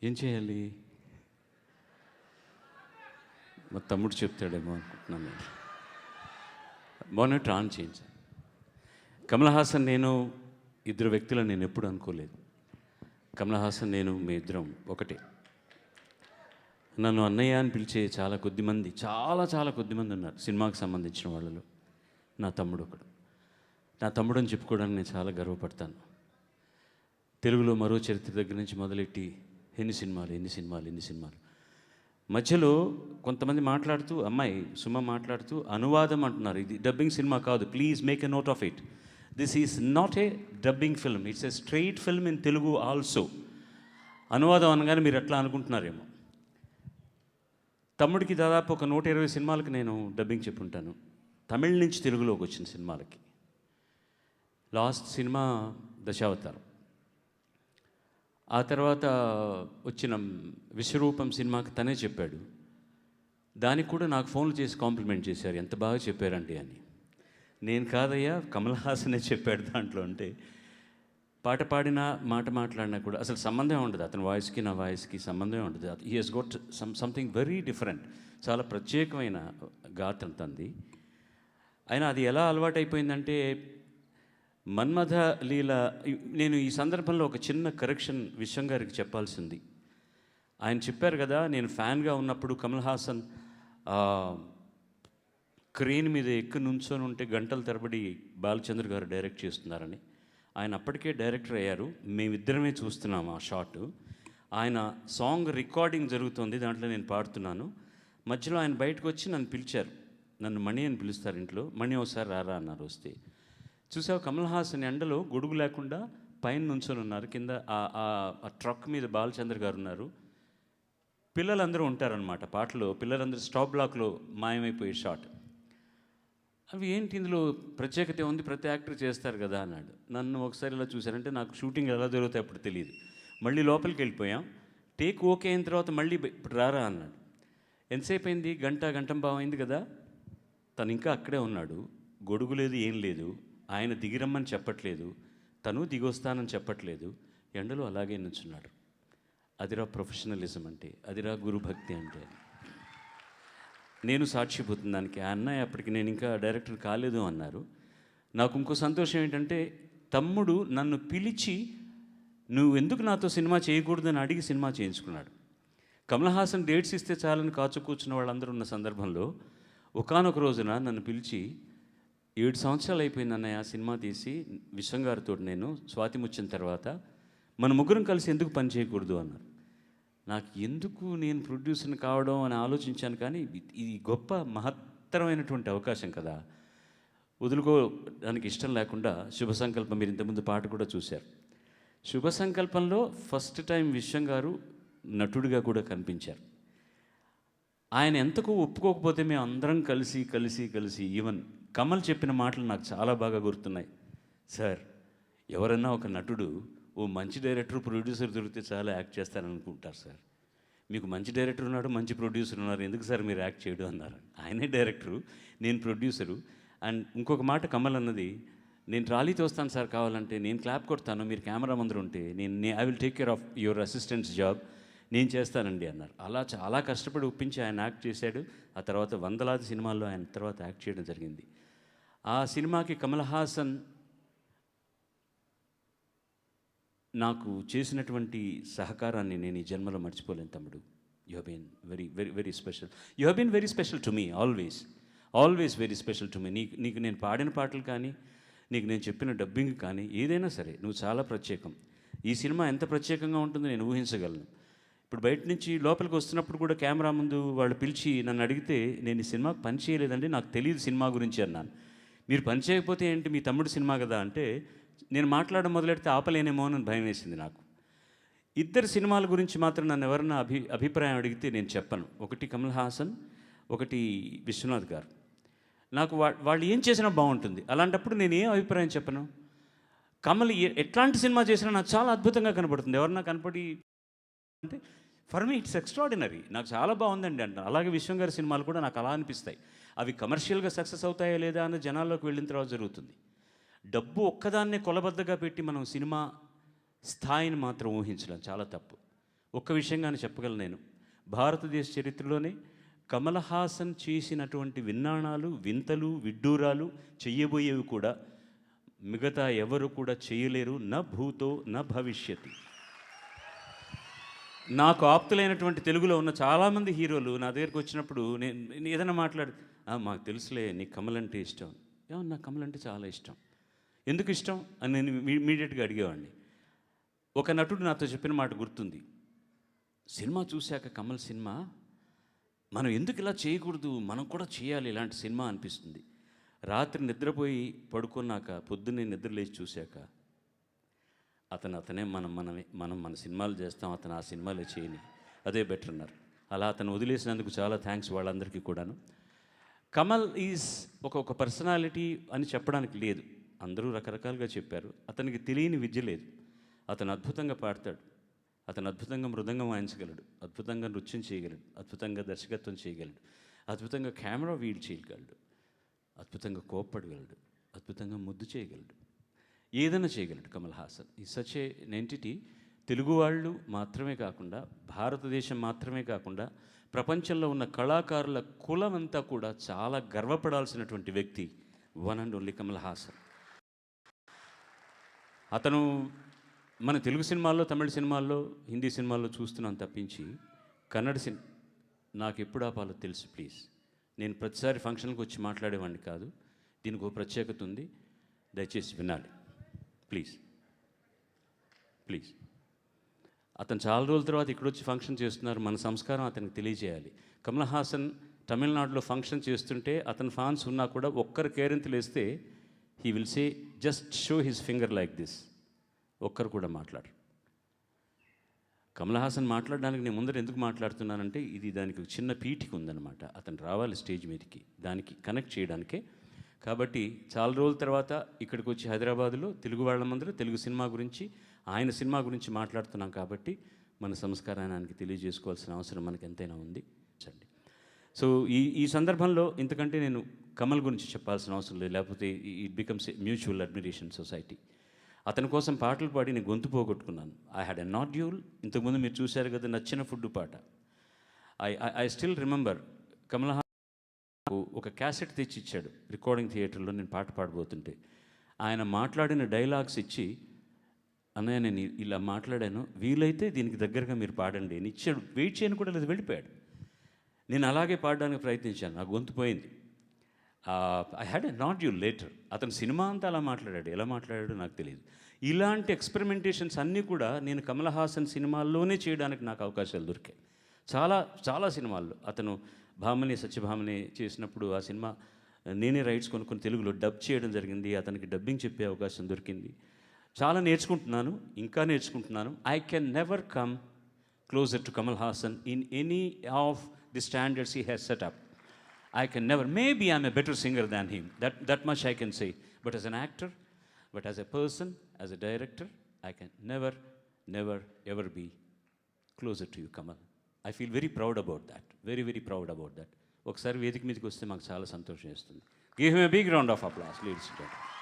ఏం చేయాలి? మా తమ్ముడు చెప్తాడేమో అనుకుంటున్నాను నేను. మానిటర్ ఆన్ చేయించాను. కమల్ హాసన్ నేను ఇద్దరు వ్యక్తులను నేను ఎప్పుడు అనుకోలేదు. కమల్ హాసన్ నేను మీ ఇద్దరం ఒకటే. నన్ను అన్నయ్య అని పిలిచే చాలా కొద్దిమంది ఉన్నారు సినిమాకి సంబంధించిన వాళ్ళలో. నా తమ్ముడు ఒకడు. నా తమ్ముడు అని చెప్పుకోవడానికి నేను చాలా గర్వపడతాను. తెలుగులో మరో చరిత్ర దగ్గర నుంచి మొదలెట్టి ఎన్ని సినిమాలు మధ్యలో కొంతమంది మాట్లాడుతూ, అమ్మాయి సుమ మాట్లాడుతూ అనువాదం అంటున్నారు. ఇది డబ్బింగ్ సినిమా కాదు, please make a note of it. This is not a dubbing film, it's a straight film in Telugu also. అనువాదం అనగానే మీరు ఎట్లా అనుకుంటున్నారేమో. తమ్ముడికి దాదాపు ఒక 120 సినిమాలకు నేను డబ్బింగ్ చెప్పుంటాను, తమిళ నుంచి తెలుగులోకి వచ్చిన సినిమాలకి. Last cinema Dasavatharam. ఆ తర్వాత వచ్చిన విశ్వరూపం సినిమాకి తనే చెప్పాడు. దానికి కూడా నాకు ఫోన్లు చేసి కాంప్లిమెంట్ చేశారు, ఎంత బాగా చెప్పారండి అని. నేను కాదయ్యా, కమల్ హాసనే చెప్పాడు దాంట్లో. అంటే పాట పాడినా మాట మాట్లాడినా కూడా అసలు సంబంధం ఉండదు, అతని వాయిస్కి నా వాయిస్కి సంబంధమే ఉండదు. He has got something very different, చాలా ప్రత్యేకమైన గాత్రం తంది. అయినా అది ఎలా అలవాటైపోయిందంటే, మన్మథ లీల. నేను ఈ సందర్భంలో ఒక చిన్న కరెక్షన్ విశ్వం గారికి చెప్పాల్సింది. ఆయన చెప్పారు కదా, నేను ఫ్యాన్గా ఉన్నప్పుడు కమల్ హాసన్ క్రేన్ మీద నుంచొని ఉంటే గంటల తరబడి బాలచంద్ర గారు డైరెక్ట్ చేస్తున్నారని. ఆయన అప్పటికే డైరెక్టర్ అయ్యారు, మేమిద్దరమే చూస్తున్నాము ఆ షాట్. ఆయన సాంగ్ రికార్డింగ్ జరుగుతుంది, దాంట్లో నేను పాడుతున్నాను. మధ్యలో ఆయన బయటకు వచ్చి నన్ను పిలిచారు. నన్ను మణి అని పిలుస్తారు ఇంట్లో. మణి ఒకసారి రారా అన్నారు. వస్తే చూసావు, కమల్ హాసన్ ఎండలో గొడుగు లేకుండా పైన నుంచొని ఉన్నారు, కింద ఆ ట్రక్ మీద బాలచంద్ర గారు ఉన్నారు, పిల్లలందరూ ఉంటారనమాట. పాటలో పిల్లలందరూ స్టాప్ బ్లాక్లో మాయమైపోయే షాట్. అవి ఏంటి, ఇందులో ప్రత్యేకత ఉంది, ప్రతి యాక్టర్ చేస్తారు కదా అన్నాడు. నన్ను ఒకసారి ఇలా చూశారంటే నాకు షూటింగ్ ఎలా జరుగుతాయి అప్పుడు తెలియదు. మళ్ళీ లోపలికి వెళ్ళిపోయాం. టేక్ ఓకే అయిన తర్వాత మళ్ళీ ఇప్పుడు రారా అన్నాడు. ఎంతసేపు అయింది? గంటం బాగా అయింది కదా. తను ఇంకా అక్కడే ఉన్నాడు, గొడుగు లేదు, ఏం లేదు. ఆయన దిగిరమ్మని చెప్పట్లేదు, తను దిగొస్తానని చెప్పట్లేదు, ఎండలో అలాగే నుంచున్నాడు. అదిరా ప్రొఫెషనలిజం అంటే, అదిరా గురుభక్తి అంటే. నేను సాక్షిపోతుంది దానికి. ఆ అన్నయ్య అప్పటికి నేను ఇంకా డైరెక్టర్ కాలేదు అన్నారు. నాకు ఇంకో సంతోషం ఏంటంటే, తమ్ముడు నన్ను పిలిచి నువ్వు ఎందుకు నాతో సినిమా చేయకూడదని అడిగి సినిమా చేయించుకున్నాడు. కమల్ హాసన్ డేట్స్ ఇస్తే చాలని కాచు కూర్చున్న వాళ్ళందరూ ఉన్న సందర్భంలో ఒకానొక రోజున నన్ను పిలిచి, 7 సంవత్సరాలు అయిపోయింది అన్నయ్య సినిమా తీసి, విశ్వం గారితో నేను స్వాతి ముచ్చిన తర్వాత మన ముగ్గురం కలిసి ఎందుకు పని చేయకూడదు అన్నారు. నాకు ఎందుకు నేను ప్రొడ్యూసర్ని కావడం అని ఆలోచించాను, కానీ ఇది గొప్ప మహత్తరమైనటువంటి అవకాశం కదా, వదులుకోవడానికి ఇష్టం లేకుండా శుభ సంకల్పం, మీరు ఇంతకుముందు పాట కూడా చూశారు. శుభ సంకల్పంలో ఫస్ట్ టైం విశ్వం గారు నటుడిగా కూడా కనిపించారు. ఆయన ఎంతకు ఒప్పుకోకపోతే మేము అందరం కలిసి ఈవెన్ కమల్ చెప్పిన మాటలు నాకు చాలా బాగా గుర్తున్నాయి. సార్, ఎవరన్నా ఒక నటుడు ఓ మంచి డైరెక్టర్ ప్రొడ్యూసర్ దొరికితే చాలా యాక్ట్ చేస్తారనుకుంటారు సార్. మీకు మంచి డైరెక్టర్ ఉన్నాడు, మంచి ప్రొడ్యూసర్ ఉన్నారు, ఎందుకు సార్ మీరు యాక్ట్ చేయడం అన్నారు. ఆయనే డైరెక్టరు, నేను ప్రొడ్యూసరు. అండ్ ఇంకొక మాట కమల్ అన్నది, నేను ట్రాలీతో వస్తాను సార్, కావాలంటే నేను క్లాప్ కొడతాను, మీరు కెమెరా ముందర ఉంటే I will take care of your assistants job, నేను చేస్తానండి అన్నారు. అలా చాలా కష్టపడి ఒప్పించి ఆయన యాక్ట్ చేశాడు. ఆ తర్వాత వందలాది సినిమాల్లో ఆయన తర్వాత యాక్ట్ చేయడం జరిగింది. ఆ సినిమాకి కమల్ హాసన్ నాకు చేసినటువంటి సహకారాన్ని నేను ఈ జన్మలో మర్చిపోలేను తమ్ముడు. You have been very special. You have been very special to me, always very special to me. నీకు నేను పాడిన పాటలు కానీ, నీకు నేను చెప్పిన డబ్బింగ్ కానీ, ఏదైనా సరే నువ్వు చాలా ప్రత్యేకం. ఈ సినిమా ఎంత ప్రత్యేకంగా ఉంటుందో నేను ఊహించగలను. ఇప్పుడు బయట నుంచి లోపలికి వస్తున్నప్పుడు కూడా కెమెరా ముందు వాళ్ళు పిలిచి నన్ను అడిగితే, నేను ఈ సినిమాకి పని చేయలేదండి, నాకు తెలియదు సినిమా గురించి అన్నాను. మీరు పని చేయకపోతే ఏంటి, మీ తమ్ముడు సినిమా కదా అంటే, నేను మాట్లాడడం మొదలెడితే ఆపలేనేమో అని భయం వేసింది నాకు. ఇద్దరు సినిమాల గురించి మాత్రం నన్ను ఎవరన్నా అభిప్రాయం అడిగితే నేను చెప్పను. ఒకటి కమల్ హాసన్, ఒకటి విశ్వనాథ్ గారు. నాకు వాళ్ళు ఏం చేసినా బాగుంటుంది, అలాంటప్పుడు నేను ఏం అభిప్రాయం చెప్పను. కమల్ ఎట్లాంటి సినిమా చేసినా నాకు చాలా అద్భుతంగా కనపడుతుంది. ఎవరన్నా కనపడి అంటే, ఫర్ మీ ఇట్స్ ఎక్స్ట్రాడినరీ, నాకు చాలా బాగుందండి అంటాను. అలాగే విశ్వం గారి సినిమాలు కూడా నాకు అలా అనిపిస్తాయి. అవి కమర్షియల్గా సక్సెస్ అవుతాయా లేదా అని జనాల్లోకి వెళ్ళిన తర్వాత జరుగుతుంది. డబ్బు ఒక్కదాన్నే కొలబద్దగా పెట్టి మనం సినిమా స్థాయిని మాత్రం ఊహించడం చాలా తప్పు. ఒక్క విషయంగానే చెప్పగలను నేను, భారతదేశ చరిత్రలోనే కమల్ హాసన్ చేసినటువంటి విన్నాణాలు, వింతలు, విడ్డూరాలు, చెయ్యబోయేవి కూడా మిగతా ఎవరు కూడా చేయలేరు. న భూతో న భవిష్యతి. నాకు ఆప్తులైనటువంటి తెలుగులో ఉన్న చాలామంది హీరోలు నా దగ్గరికి వచ్చినప్పుడు నేను ఏదైనా మాకు తెలుసులే నీకు కమల్ అంటే ఇష్టం. ఏమన్నా నాకు కమల్ అంటే చాలా ఇష్టం. ఎందుకు ఇష్టం అని నేను ఇమీడియట్గా అడిగేవాడిని. ఒక నటుడు నాతో చెప్పిన మాట గుర్తుంది. సినిమా చూశాక కమల్ సినిమా మనం ఎందుకు ఇలా చేయకూడదు, మనం కూడా చేయాలి ఇలాంటి సినిమా అనిపిస్తుంది. రాత్రి నిద్రపోయి పడుకున్నాక పొద్దున్నే నిద్ర లేచి చూశాక అతనే మనం మన సినిమాలు చేస్తాం, అతను ఆ సినిమాలే చేయని, అదే బెటర్ అన్నారు. అలా అతను వదిలేసినందుకు చాలా థ్యాంక్స్ వాళ్ళందరికీ కూడాను. కమల్ ఈజ్ ఒక పర్సనాలిటీ అని చెప్పడానికి లేదు, అందరూ రకరకాలుగా చెప్పారు. అతనికి తెలియని విద్య లేదు. అతను అద్భుతంగా పాడతాడు, అతను అద్భుతంగా మృదంగం వాయించగలడు, అద్భుతంగా నృత్యం చేయగలడు, అద్భుతంగా దర్శకత్వం చేయగలడు, అద్భుతంగా కెమెరా వీల్ చేయగలడు, అద్భుతంగా కోప్పడగలడు, అద్భుతంగా ముద్దు చేయగలడు, ఏదైనా చేయగలడు కమల్ హాసన్. ఈ సచ్ ఏ ఎంటిటీ. తెలుగు వాళ్ళు మాత్రమే కాకుండా, భారతదేశం మాత్రమే కాకుండా, ప్రపంచంలో ఉన్న కళాకారుల కులం అంతా కూడా చాలా గర్వపడాల్సినటువంటి వ్యక్తి one and only Kamal Haasan. అతను మన తెలుగు సినిమాల్లో, తమిళ సినిమాల్లో, హిందీ సినిమాల్లో చూస్తున్నాను తప్పించి కన్నడ నాకు ఎప్పుడు ఆపాలో తెలుసు ప్లీజ్. నేను ప్రతిసారి ఫంక్షన్కి వచ్చి మాట్లాడేవాడిని కాదు. దీనికి ఒక ప్రత్యేకత ఉంది, దయచేసి వినాలి ప్లీజ్ ప్లీజ్. అతను చాలా రోజుల తర్వాత ఇక్కడ వచ్చి ఫంక్షన్ చేస్తున్నారు. మన సంస్కారం అతనికి తెలియజేయాలి. కమల్ హాసన్ తమిళనాడులో ఫంక్షన్ చేస్తుంటే అతని ఫ్యాన్స్ ఉన్నా కూడా ఒక్కరు కేరింతలు వేస్తే he will say just show his finger like this. ఒక్కరు కూడా మాట్లాడరు. కమల్ హాసన్ మాట్లాడడానికి నేను ముందర ఎందుకు మాట్లాడుతున్నానంటే దానికి ఒక చిన్న పీఠిక ఉందన్నమాట. అతను రావాలి స్టేజ్ మీదకి దానికి కనెక్ట్ చేయడానికే. కాబట్టి చాలా రోజుల తర్వాత ఇక్కడికి వచ్చి హైదరాబాదులో తెలుగు వాళ్ళ ముందర తెలుగు సినిమా గురించి, ఆయన సినిమా గురించి మాట్లాడుతున్నాం. కాబట్టి మన సంస్కారాన్ని ఆయనకి తెలియజేసుకోవాల్సిన అవసరం మనకు ఎంతైనా ఉంది. చండి. సో ఈ సందర్భంలో ఇంతకంటే నేను కమల్ గురించి చెప్పాల్సిన అవసరం లేదు, లేకపోతే it becomes a mutual admiration society. అతని కోసం పాటలు పాడి నేను గొంతు పోగొట్టుకున్నాను. I had a nodule. ఇంతకుముందు మీరు చూశారు కదా నచ్చిన ఫుడ్ పాట. I still remember Kamal Haasan ఒక క్యాసెట్ తెచ్చి ఇచ్చాడు రికార్డింగ్ థియేటర్లో. నేను పాట పాడబోతుంటే ఆయన మాట్లాడిన డైలాగ్స్ ఇచ్చి, అన్నయ్య నేను ఇలా మాట్లాడాను, వీలైతే దీనికి దగ్గరగా మీరు పాడండి అని ఇచ్చాడు. వెయిట్ చేయని కూడా లేదు, వెళ్ళిపోయాడు. నేను అలాగే పాడడానికి ప్రయత్నించాను, నా గొంతు పోయింది. I had a nodule later. అతను సినిమా అంతా అలా మాట్లాడాడు, ఎలా మాట్లాడాడో నాకు తెలియదు. ఇలాంటి ఎక్స్పెరిమెంటేషన్స్ అన్నీ కూడా నేను కమల్ హాసన్ సినిమాల్లోనే చేయడానికి నాకు అవకాశాలు దొరికాయి. చాలా చాలా సినిమాల్లో అతను భామని సత్యభామని చేసినప్పుడు ఆ సినిమా నేనే రైట్స్ కొనుక్కొని తెలుగులో డబ్ చేయడం జరిగింది. అతనికి డబ్బింగ్ చెప్పే అవకాశం దొరికింది. చాలా నేర్చుకుంటున్నాను, ఇంకా నేర్చుకుంటున్నాను. I can never come closer to Kamal Haasan in any of the standards he has set up. I can never, maybe I'm a better singer than him, that much I can say. But as an actor, but as a person, as a director, I can never ever be closer to you, Kamal. I feel very proud about that, very very proud about that. ఒకసారి వేదిక మీదకి వస్తే మాకు చాలా సంతోషం వేస్తుంది. Give him a big round of applause, ladies and gentlemen.